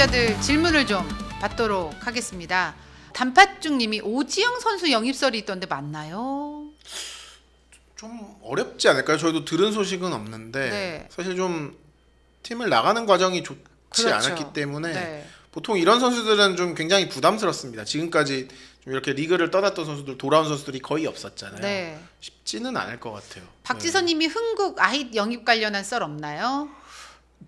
구독자들 질문을 좀 받도록 하겠습니다. 단팥죽님이 오지영 선수 영입설이 있던데 맞나요? 좀 어렵지 않을까요? 저희도 들은 소식은 없는데 네. 사실 좀 팀을 나가는 과정이 좋지 그렇죠. 않았기 때문에 네. 보통 이런 선수들은 좀 굉장히 부담스럽습니다. 지금까지 좀 이렇게 리그를 떠났던 선수들, 돌아온 선수들이 거의 없었잖아요. 네. 쉽지는 않을 것 같아요. 박지선님이 흥국 아잇 영입 관련한 썰 없나요?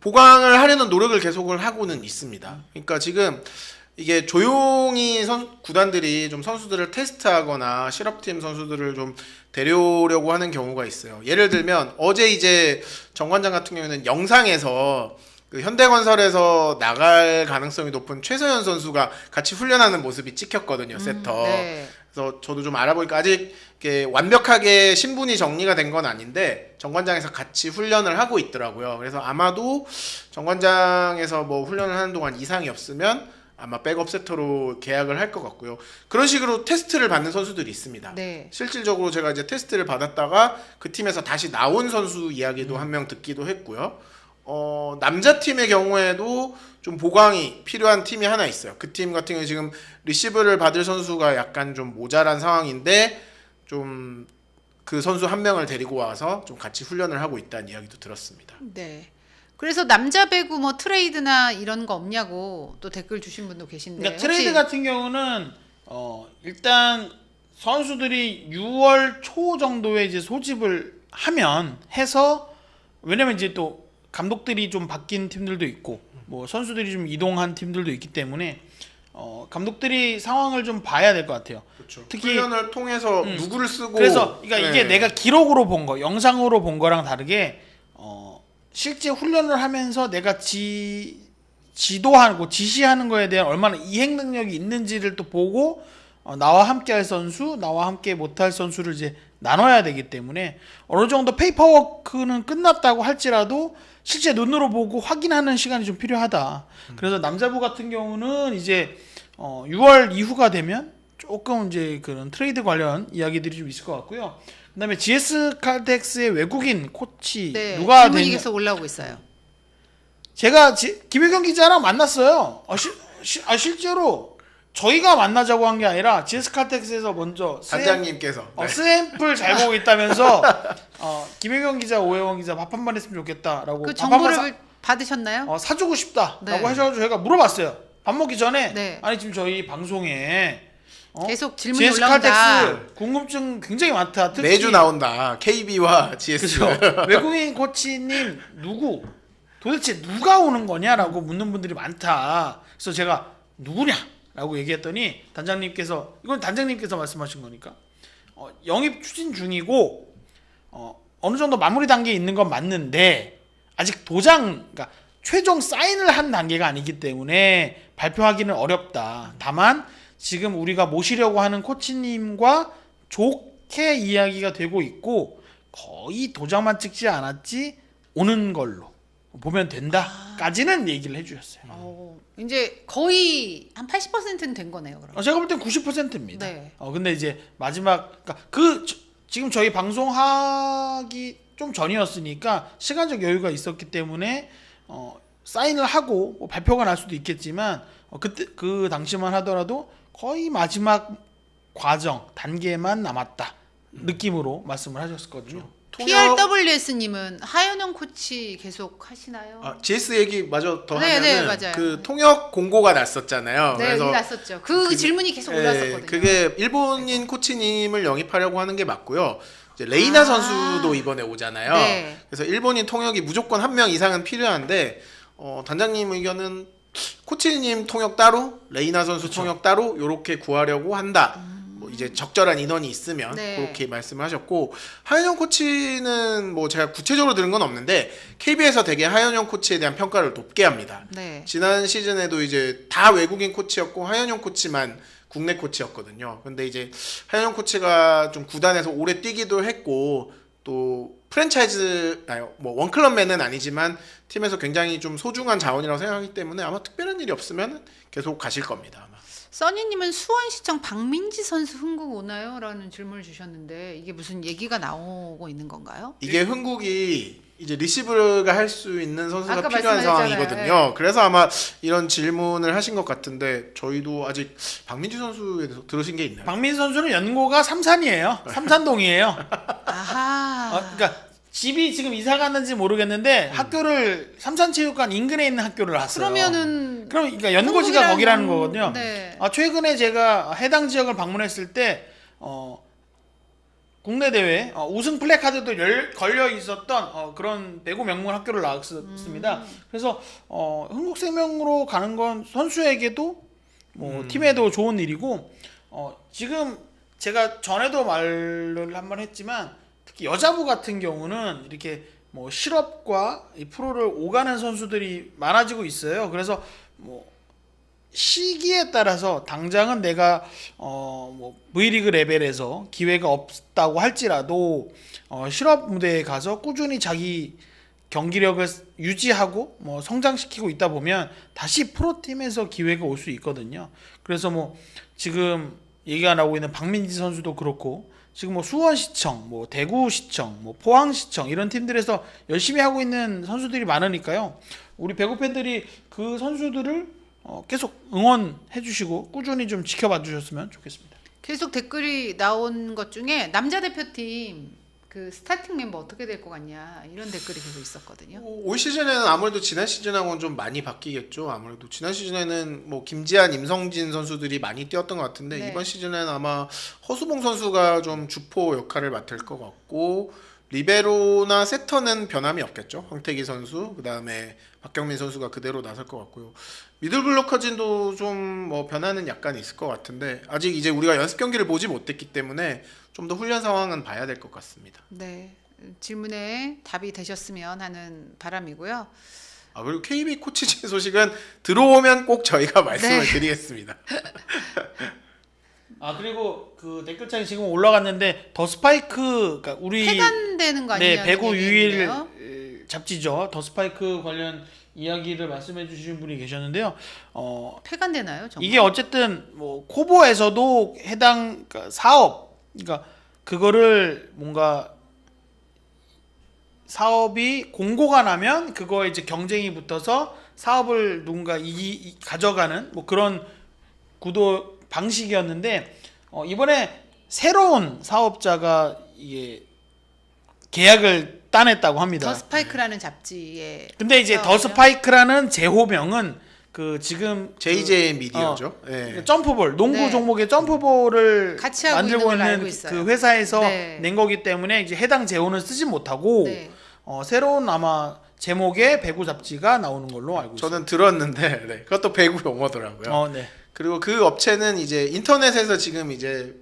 보강을 하려는 노력을 계속을 하고는 있습니다. 그러니까 지금 이게 조용히 구단들이 좀 선수들을 테스트하거나 실업팀 선수들을 좀 데려오려고 하는 경우가 있어요. 예를 들면 어제 이제 정관장 같은 경우에는 영상에서 그 현대건설에서 나갈 가능성이 높은 최서연 선수가 같이 훈련하는 모습이 찍혔거든요. 세터. 네. 그래서 저도 좀 알아보니까 아직 이렇게 완벽하게 신분이 정리가 된 건 아닌데 정관장에서 같이 훈련을 하고 있더라고요. 그래서 아마도 정관장에서 뭐 훈련을 하는 동안 이상이 없으면 아마 백업 세터로 계약을 할 것 같고요. 그런 식으로 테스트를 받는 선수들이 있습니다. 네. 실질적으로 제가 이제 테스트를 받았다가 그 팀에서 다시 나온 선수 이야기도 한 명 듣기도 했고요. 남자 팀의 경우에도 좀 보강이 필요한 팀이 하나 있어요. 그 팀 같은 경우에 지금 리시브를 받을 선수가 약간 좀 모자란 상황인데 좀 그 선수 한 명을 데리고 와서 좀 같이 훈련을 하고 있다는 이야기도 들었습니다. 네. 그래서 남자 배구 뭐 트레이드나 이런 거 없냐고 또 댓글 주신 분도 계신데. 그러니까 트레이드 같은 경우는 일단 선수들이 6월 초 정도에 이제 소집을 하면 해서, 왜냐면 이제 또 감독들이 좀 바뀐 팀들도 있고 뭐 선수들이 좀 이동한 팀들도 있기 때문에 감독들이 상황을 좀 봐야 될 것 같아요. 그렇죠. 특히 훈련을 통해서 누구를 쓰고 그래서 그러니까 이게 내가 기록으로 본 거, 영상으로 본 거랑 다르게 실제 훈련을 하면서 내가 지도하고 지시하는 거에 대한 얼마나 이행 능력이 있는지를 또 보고 나와 함께 할 선수, 나와 함께 못할 선수를 이제 나눠야 되기 때문에 어느 정도 페이퍼워크는 끝났다고 할지라도 실제 눈으로 보고 확인하는 시간이 좀 필요하다. 그래서 남자부 같은 경우는 이제 6월 이후가 되면 조금 이제 그런 트레이드 관련 이야기들이 좀 있을 것 같고요. 그다음에 GS 칼텍스의 외국인 코치 네. 누가 질문이 되냐? 계속 올라오고 있어요. 제가 김혜경 기자랑 만났어요. 실제로 저희가 만나자고 한 게 아니라 GS 칼텍스에서 먼저 단장님께서 샘플 잘 보고 있다면서 김혜경 기자, 오해원 기자 밥 한 번 했으면 좋겠다라고 그 밥 한번 정보를 받으셨나요? 사주고 싶다라고 네. 하셔가지고 저희가 물어봤어요. 밥 먹기 전에 네. 아니 지금 저희 방송에 계속 질문이 GS 올라온다. 칼텍스 궁금증 굉장히 많다. 특히 매주 나온다. KB와 GS. 그렇죠. 외국인 코치님 도대체 누가 오는 거냐라고 묻는 분들이 많다. 그래서 제가 누구냐라고 얘기했더니 단장님께서, 이건 단장님께서 말씀하신 거니까 영입 추진 중이고 어느 정도 마무리 단계에 있는 건 맞는데 아직 그러니까 최종 사인을 한 단계가 아니기 때문에 발표하기는 어렵다. 다만 지금 우리가 모시려고 하는 코치님과 좋게 이야기가 되고 있고 거의 도장만 찍지 않았지 오는 걸로 보면 된다까지는 얘기를 해주셨어요. 이제 거의 한 80%는 된 거네요. 그럼. 제가 볼 땐 90%입니다. 네. 근데 이제 마지막 그러니까 지금 저희 방송하기 좀 전이었으니까 시간적 여유가 있었기 때문에 사인을 하고 뭐 발표가 날 수도 있겠지만 그때 그 당시만 하더라도 거의 마지막 과정 단계만 남았다 느낌으로 말씀을 하셨거든요. PRWS님은 하현영 코치 계속 하시나요? GS 얘기 마저 더 네, 하면은 네, 맞아요. 그 통역 공고가 났었잖아요. 네, 그래서 났었죠. 그 질문이 계속 올랐었거든요. 그게 일본인 코치님을 영입하려고 하는 게 맞고요. 이제 레이나 선수도 이번에 오잖아요. 네. 그래서 일본인 통역이 무조건 한 명 이상은 필요한데 단장님 의견은 코치님 통역 따로, 레이나 선수 통역 따로 요렇게 구하려고 한다. 뭐 이제 적절한 인원이 있으면 네. 그렇게 말씀하셨고, 하현영 코치는 뭐 제가 구체적으로 들은 건 없는데 KB에서 되게 하현영 코치에 대한 평가를 높게 합니다. 네. 지난 시즌에도 이제 다 외국인 코치였고 하현영 코치만 국내 코치였거든요. 근데 이제 하현영 코치가 좀 구단에서 오래 뛰기도 했고 또 프랜차이즈 뭐 원클럽맨은 아니지만 팀에서 굉장히 좀 소중한 자원이라고 생각하기 때문에 아마 특별한 일이 없으면 계속 가실 겁니다. 아마. 써니님은 수원시청 박민지 선수 흥국 오나요? 라는 질문을 주셨는데 이게 무슨 얘기가 나오고 있는 건가요? 이게 흥국이 이제 리시브가 할 수 있는 선수가 아까 필요한 말씀하셨잖아요. 상황이거든요. 그래서 아마 이런 질문을 하신 것 같은데 저희도 아직 박민지 선수에 대해서 들으신 게 있나요? 박민 선수는 연고가 삼산이에요. 삼산동이에요. 아하. 그러니까 집이 지금 이사 갔는지 모르겠는데 학교를 삼산체육관 인근에 있는 학교를 왔어요. 그러면은 그러니까 연고지가 거기라는 거거든요. 네. 최근에 제가 해당 지역을 방문했을 때 국내 대회 우승 플래카드도 걸려 있었던 그런 배구 명문 학교를 나왔습니다. 그래서 흥국생명으로 가는 건 선수에게도 팀에도 좋은 일이고 지금 제가 전에도 말을 한번 했지만 특히 여자부 같은 경우는 이렇게 뭐 실업과 이 프로를 오가는 선수들이 많아지고 있어요. 그래서 뭐 시기에 따라서 당장은 내가 뭐 V리그 레벨에서 기회가 없다고 할지라도 실업 무대에 가서 꾸준히 자기 경기력을 유지하고 뭐 성장시키고 있다 보면 다시 프로팀에서 기회가 올 수 있거든요. 그래서 뭐 지금 얘기가 나오고 있는 박민지 선수도 그렇고 지금 뭐 수원시청, 뭐 대구시청, 뭐 포항시청 이런 팀들에서 열심히 하고 있는 선수들이 많으니까요. 우리 배구 팬들이 그 선수들을 계속 응원해 주시고 꾸준히 좀 지켜봐 주셨으면 좋겠습니다. 계속 댓글이 나온 것 중에 남자 대표팀 그 스타팅 멤버 어떻게 될 것 같냐 이런 댓글이 계속 있었거든요. 올 시즌에는 아무래도 지난 시즌하고는 좀 많이 바뀌겠죠. 아무래도 지난 시즌에는 뭐 김지한, 임성진 선수들이 많이 뛰었던 것 같은데 네. 이번 시즌에는 아마 허수봉 선수가 좀 주포 역할을 맡을 것 같고 리베로나 세터는 변함이 없겠죠. 황태기 선수, 그 다음에 박경민 선수가 그대로 나설 것 같고요. 미들블로커진도 좀 뭐 변화는 약간 있을 것 같은데 아직 이제 우리가 연습 경기를 보지 못했기 때문에 좀 더 훈련 상황은 봐야 될 것 같습니다. 네. 질문에 답이 되셨으면 하는 바람이고요. 그리고 KB 코치진 소식은 들어오면 꼭 저희가 말씀을 네. 드리겠습니다. 그리고 그 댓글창에 지금 올라갔는데 더 스파이크 그러니까 우리 폐간되는 거 아니냐는 배구 유일 얘기인데요. 잡지죠. 더 스파이크 관련 이야기를 말씀해 주신 분이 계셨는데요. 폐간되나요, 정말? 이게 어쨌든 뭐 코보에서도 해당 그러니까 사업 그러니까 그거를 뭔가 사업이 공고가 나면 그거에 이제 경쟁이 붙어서 사업을 누군가 가져가는 뭐 그런 구도 방식이었는데 이번에 새로운 사업자가 이게 계약을 따냈다고 합니다. 더 스파이크라는 잡지에. 근데 이제 더 스파이크라는 제호명은 그 지금 JJ 미디어죠. 네. 점프볼 농구 네. 종목의 점프볼을 같이 하고 만들고 있는 걸로 알고 있는 있어요. 그 회사에서 네. 낸 거기 때문에 이제 해당 제호는 쓰지 못하고 네. 새로운 아마 제목의 배구 잡지가 나오는 걸로 알고 있습니다. 저는 들었는데 네. 그것도 배구 용어더라고요. 네. 그리고 그 업체는 이제 인터넷에서 지금 이제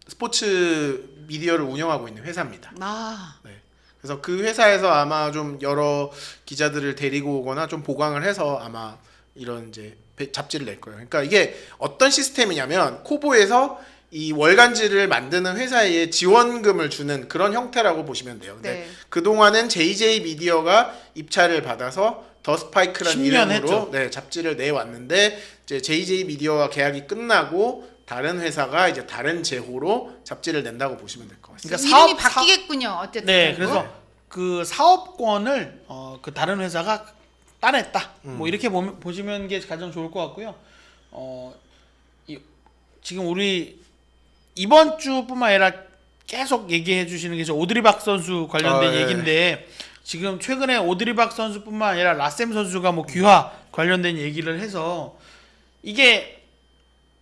스포츠 미디어를 운영하고 있는 회사입니다. 네. 그래서 그 회사에서 아마 좀 여러 기자들을 데리고 오거나 좀 보강을 해서 아마 이런 이제 잡지를 낼 거예요. 그러니까 이게 어떤 시스템이냐면 코보에서 이 월간지를 만드는 회사에 지원금을 주는 그런 형태라고 보시면 돼요. 근데 네. 그동안은 JJ 미디어가 입찰을 받아서 더 스파이크라는 10년 이름으로 했죠. 네, 잡지를 내왔는데 이제 JJ 미디어와 계약이 끝나고 다른 회사가 이제 다른 제호로 잡지를 낸다고 보시면 될 것 같습니다. 그러니까 이름이 바뀌겠군요. 어쨌든. 네, 결국. 그래서 그 사업권을 그 다른 회사가 따냈다. 뭐 이렇게 보시면 게 가장 좋을 것 같고요. 지금 우리 이번 주뿐만 아니라 계속 얘기해 주시는 게 오드리박 선수 관련된 예. 얘기인데 지금 최근에 오드리박 선수뿐만 아니라 라셈 선수가 뭐 귀화 관련된 얘기를 해서 이게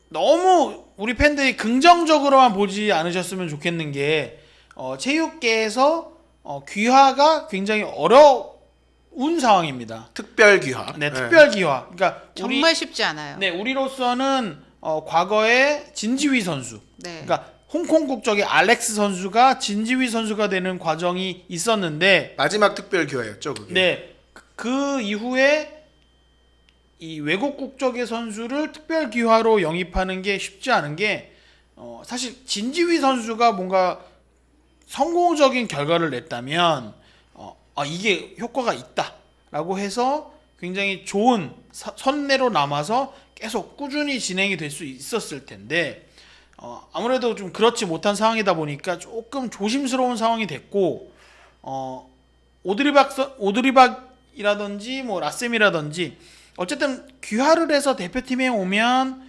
너무 우리 팬들이 긍정적으로만 보지 않으셨으면 좋겠는 게 체육계에서 귀화가 굉장히 어려운 상황입니다. 특별 귀화. 네, 특별 귀화. 그러니까 정말 쉽지 않아요. 네, 우리로서는 과거에 진지휘 선수, 네. 그러니까 홍콩 국적의 알렉스 선수가 진지휘 선수가 되는 과정이 있었는데, 마지막 특별 귀화였죠, 그게. 네, 그 이후에 이 외국 국적의 선수를 특별 귀화로 영입하는 게 쉽지 않은 게 사실 진지휘 선수가 뭔가 성공적인 결과를 냈다면 이게 효과가 있다라고 해서 굉장히 좋은 선례로 남아서 계속 꾸준히 진행이 될 수 있었을 텐데 아무래도 좀 그렇지 못한 상황이다 보니까 조금 조심스러운 상황이 됐고 오드리박이라든지 뭐 라셈이라든지 어쨌든 귀화를 해서 대표팀에 오면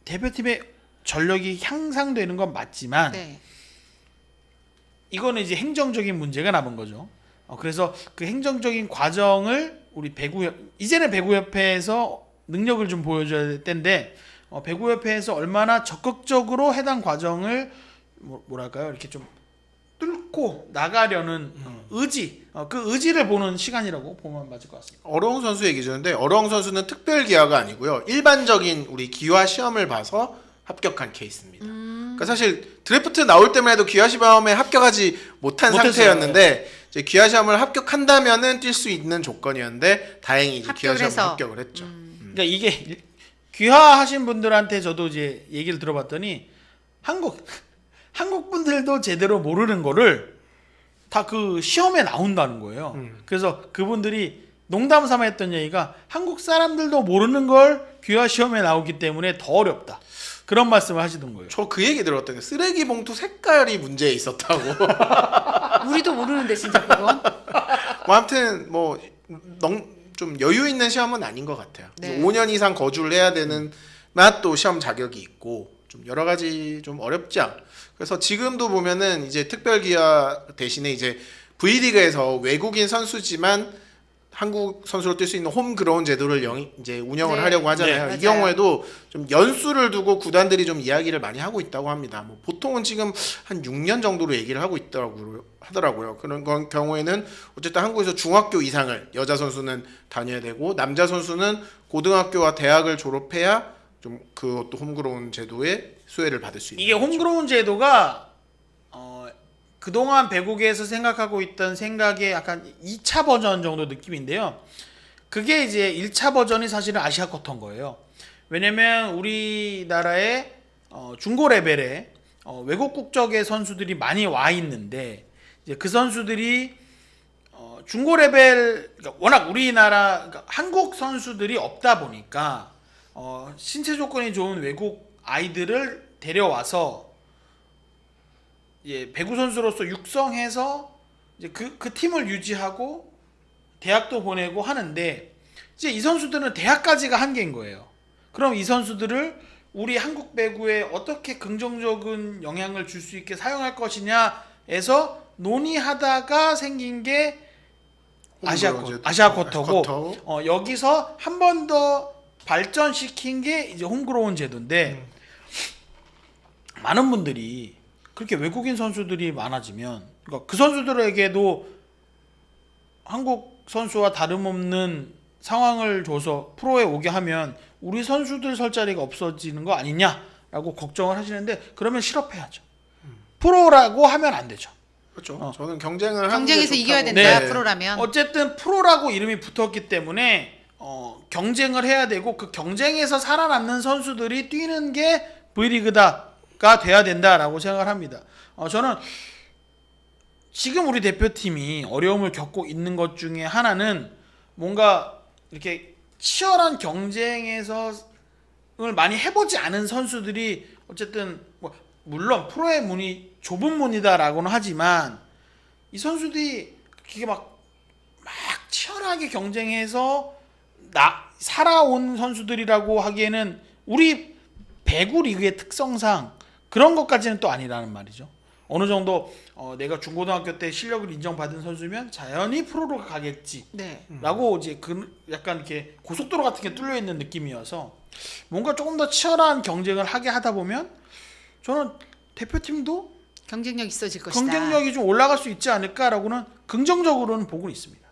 대표팀의 전력이 향상되는 건 맞지만 네. 이거는 이제 행정적인 문제가 남은 거죠. 그래서 그 행정적인 과정을 우리 이제는 배구협회에서 능력을 좀 보여줘야 될 텐데 배구협회에서 얼마나 적극적으로 해당 과정을 뭐랄까요 이렇게 좀 뚫고 나가려는 의지, 그 의지를 보는 시간이라고 보면 맞을 것 같습니다. 어렁 선수 얘기 주는데 어렁 선수는 특별 기화가 아니고요. 일반적인 우리 기화 시험을 봐서 합격한 케이스입니다. 그러니까 사실 드래프트 나올 때만 해도 기화 시험에 합격하지 못했어요. 상태였는데 이제 기화 시험을 합격한다면은 뛸 수 있는 조건이었는데 다행히 이제 기화 시험을 합격을 했죠. 그러니까 이게 귀화하신 분들한테 저도 이제 얘기를 들어봤더니 한국 분들도 제대로 모르는 거를 다 그 시험에 나온다는 거예요. 그래서 그분들이 농담 삼아 했던 얘기가 한국 사람들도 모르는 걸 귀화 시험에 나오기 때문에 더 어렵다. 그런 말씀을 하시던 거예요. 저 그 얘기 들었던 게 쓰레기 봉투 색깔이 문제 있었다고. 우리도 모르는데 진짜 그건. 뭐 아무튼 뭐 좀 여유 있는 시험은 아닌 것 같아요. 네. 5년 이상 거주를 해야 되는 맛도 시험 자격이 있고 좀 여러 가지 좀 어렵죠. 그래서 지금도 보면은 이제 특별 기화 대신에 이제 V리그에서 외국인 선수지만 한국 선수로 뛸 수 있는 홈그라운 제도를 이제 운영을 네. 하려고 하잖아요. 네, 이 맞아요. 경우에도 좀 연수를 두고 구단들이 좀 이야기를 많이 하고 있다고 합니다. 뭐 보통은 지금 한 6년 정도로 얘기를 하고 하더라고요. 그런 경우에는 어쨌든 한국에서 중학교 이상을 여자 선수는 다녀야 되고 남자 선수는 고등학교와 대학을 졸업해야 좀 그것도 홈그라운 제도의 수혜를 받을 수 있는 이게 거죠. 홈그라운 제도가 그동안 배구계에서 생각하고 있던 생각의 약간 2차 버전 정도 느낌인데요. 그게 이제 1차 버전이 사실은 아시아 쿼터인 거예요. 왜냐면 우리나라의 중고 레벨에 외국 국적의 선수들이 많이 와 있는데 이제 그 선수들이 중고 레벨 그러니까 워낙 우리나라 그러니까 한국 선수들이 없다 보니까 신체 조건이 좋은 외국 아이들을 데려와서 이제 배구 선수로서 육성해서 이제 그 팀을 유지하고 대학도 보내고 하는데 이제 이 선수들은 대학까지가 한계인 거예요. 그럼 이 선수들을 우리 한국 배구에 어떻게 긍정적인 영향을 줄 수 있게 사용할 것이냐에서 논의하다가 생긴 게 아시아 쿼터고 여기서 한 번 더 발전시킨 게 이제 홈그로운 제도인데 많은 분들이 그렇게 외국인 선수들이 많아지면 그러니까 그 선수들에게도 한국 선수와 다름없는 상황을 줘서 프로에 오게 하면 우리 선수들 설 자리가 없어지는 거 아니냐라고 걱정을 하시는데 그러면 실업해야죠. 프로라고 하면 안 되죠. 그렇죠. 저는 경쟁을 하는 경쟁에서 게 이겨야 좋다고. 된다. 네. 프로라면. 어쨌든 프로라고 이름이 붙었기 때문에 경쟁을 해야 되고 그 경쟁에서 살아남는 선수들이 뛰는 게 V리그가 돼야 된다라고 생각을 합니다. 저는 지금 우리 대표팀이 어려움을 겪고 있는 것 중에 하나는 뭔가 이렇게 치열한 경쟁에서 을 많이 해보지 않은 선수들이 어쨌든 뭐 물론 프로의 문이 좁은 문이다라고는 하지만 이 선수들이 이게 막 치열하게 경쟁해서 살아온 선수들이라고 하기에는 우리 배구 리그의 특성상 그런 것까지는 또 아니라는 말이죠. 어느 정도 내가 중고등학교 때 실력을 인정받은 선수면 자연히 프로로 가겠지. 네. 라고 이제 약간 이렇게 고속도로 같은 게 뚫려 있는 느낌이어서 뭔가 조금 더 치열한 경쟁을 하게 하다 보면 저는 대표팀도 경쟁력 있어질 것이다. 경쟁력이 좀 올라갈 수 있지 않을까라고는 긍정적으로는 보고 있습니다.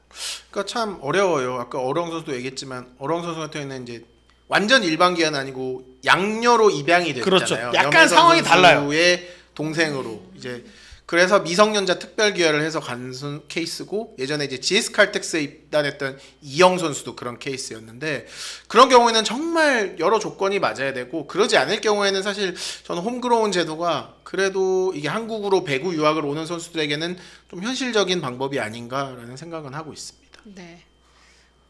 그러니까 참 어려워요. 아까 어렁 선수도 얘기했지만 어렁 선수 같은 경우는 이제 완전 일반 기아는 아니고 양녀로 입양이 됐잖아요. 그렇죠. 약간 상황이 달라요. 의 동생으로 이제 그래서 미성년자 특별 기여를 해서 간 케이스고 예전에 이제 GS 칼텍스에 입단했던 이영 선수도 그런 케이스였는데 그런 경우에는 정말 여러 조건이 맞아야 되고 그러지 않을 경우에는 사실 저는 홈그로운 제도가 그래도 이게 한국으로 배구 유학을 오는 선수들에게는 좀 현실적인 방법이 아닌가라는 생각은 하고 있습니다. 네.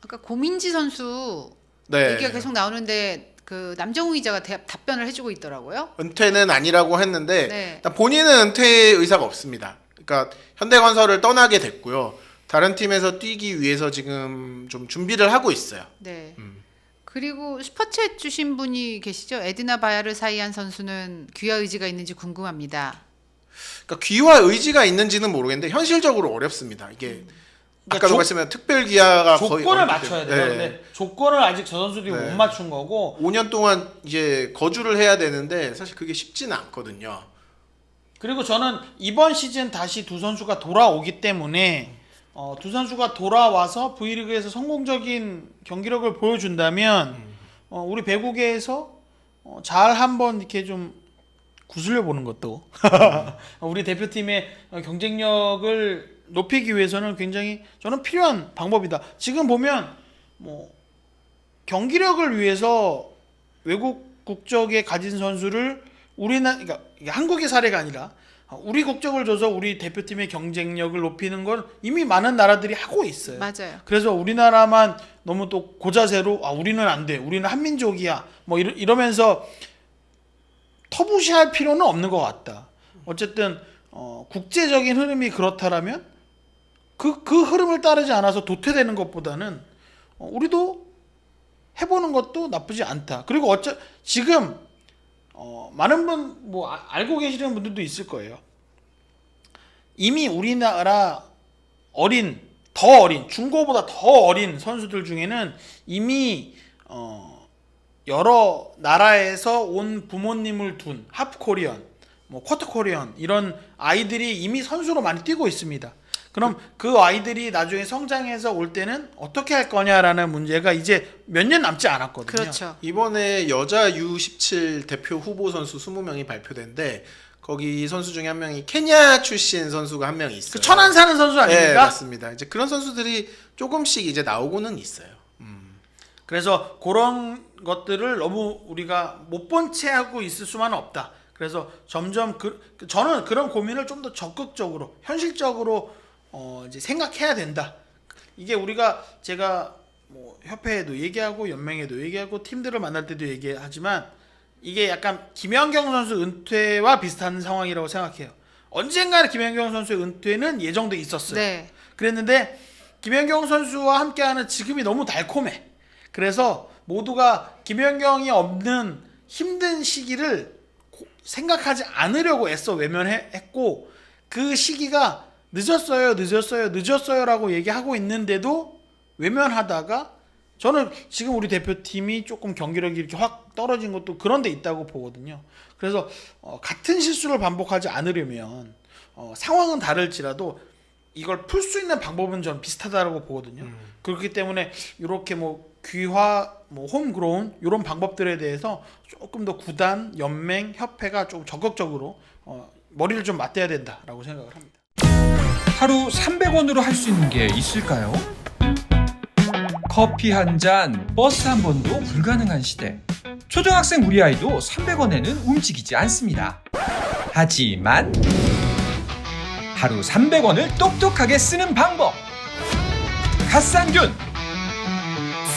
아까 고민지 선수 네. 얘기가 계속 나오는데 그 남정우 기자가 답변을 해주고 있더라고요. 은퇴는 아니라고 했는데 네. 일단 본인은 은퇴 의사가 없습니다. 그러니까 현대건설을 떠나게 됐고요. 다른 팀에서 뛰기 위해서 지금 좀 준비를 하고 있어요. 네. 그리고 슈퍼챗 주신 분이 계시죠? 에드나 바야르 사이안 선수는 귀화 의지가 있는지 궁금합니다. 그러니까 귀화 의지가 있는지는 모르겠는데 현실적으로 어렵습니다. 이게 아까도 말씀드린 특별 귀화가 거의 조건을 어렵기 맞춰야 때문에. 돼요. 네. 근데 조건을 아직 저 선수들이 네. 못 맞춘 거고 5년 동안 이제 거주를 해야 되는데 사실 그게 쉽지는 않거든요. 그리고 저는 이번 시즌 다시 두 선수가 돌아오기 때문에 두 선수가 돌아와서 V리그에서 성공적인 경기력을 보여준다면 우리 배구계에서 잘 한번 이렇게 좀 구슬려 보는 것도 우리 대표팀의 경쟁력을 높이기 위해서는 굉장히 저는 필요한 방법이다. 지금 보면 뭐 경기력을 위해서 외국 국적에 가진 선수를 그러니까 이게 한국의 사례가 아니라 우리 국적을 줘서 우리 대표팀의 경쟁력을 높이는 건 이미 많은 나라들이 하고 있어요. 맞아요. 그래서 우리나라만 너무 또 고자세로 우리는 안 돼. 우리는 한민족이야. 뭐 이러면서 터부시할 필요는 없는 것 같다. 어쨌든 국제적인 흐름이 그렇다라면 그 흐름을 따르지 않아서 도태되는 것보다는 우리도 해보는 것도 나쁘지 않다. 그리고 지금 많은 분 뭐 알고 계시는 분들도 있을 거예요. 이미 우리나라 더 어린 중고보다 더 어린 선수들 중에는 이미 여러 나라에서 온 부모님을 둔 하프 코리언, 뭐 쿼터 코리언 이런 아이들이 이미 선수로 많이 뛰고 있습니다. 그럼 그 아이들이 나중에 성장해서 올 때는 어떻게 할 거냐라는 문제가 이제 몇 년 남지 않았거든요. 그렇죠. 이번에 여자 U17 대표 후보 선수 20명이 발표된데 거기 선수 중에 한 명이 케냐 출신 선수가 한 명이 있어요. 그 천안 사는 선수 아닙니까? 네, 맞습니다. 이제 그런 선수들이 조금씩 이제 나오고는 있어요. 그래서 그런 것들을 너무 우리가 못 본 채 하고 있을 수만은 없다. 그래서 점점 저는 그런 고민을 좀 더 적극적으로 현실적으로 이제 생각해야 된다. 이게 제가 뭐 협회에도 얘기하고 연맹에도 얘기하고 팀들을 만날 때도 얘기하지만 이게 약간 김연경 선수 은퇴와 비슷한 상황이라고 생각해요. 언젠가는 김연경 선수의 은퇴는 예정돼 있었어요. 네. 그랬는데 김연경 선수와 함께하는 지금이 너무 달콤해. 그래서 모두가 김연경이 없는 힘든 시기를 생각하지 않으려고 애써 외면했고 그 시기가 늦었어요 라고 얘기하고 있는데도 외면하다가 저는 지금 우리 대표팀이 조금 경기력이 이렇게 확 떨어진 것도 그런 데 있다고 보거든요. 그래서 같은 실수를 반복하지 않으려면 상황은 다를지라도 이걸 풀 수 있는 방법은 전 비슷하다고 보거든요. 그렇기 때문에 이렇게 뭐 귀화, 뭐 홈그로운 이런 방법들에 대해서 조금 더 구단, 연맹, 협회가 좀 적극적으로 머리를 좀 맞대야 된다라고 생각을 합니다. 하루 300원으로 할 수 있는 게 있을까요? 커피 한 잔, 버스 한 번도 불가능한 시대. 초등학생 우리 아이도 300원에는 움직이지 않습니다. 하지만 하루 300원을 똑똑하게 쓰는 방법. 갓산균,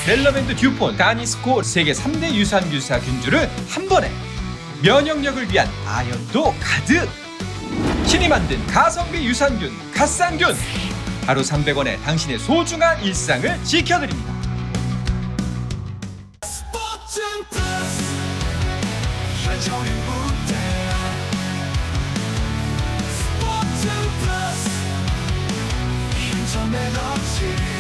벨러밴드 듀폰, 다니스코 세계 3대 유산균사 균주를 한 번에 면역력을 위한 아연도 가득. 신이 만든 가성비 유산균 갓산균, 하루 300원에 당신의 소중한 일상을 지켜드립니다. 스포츠 플러스 인터넷 없이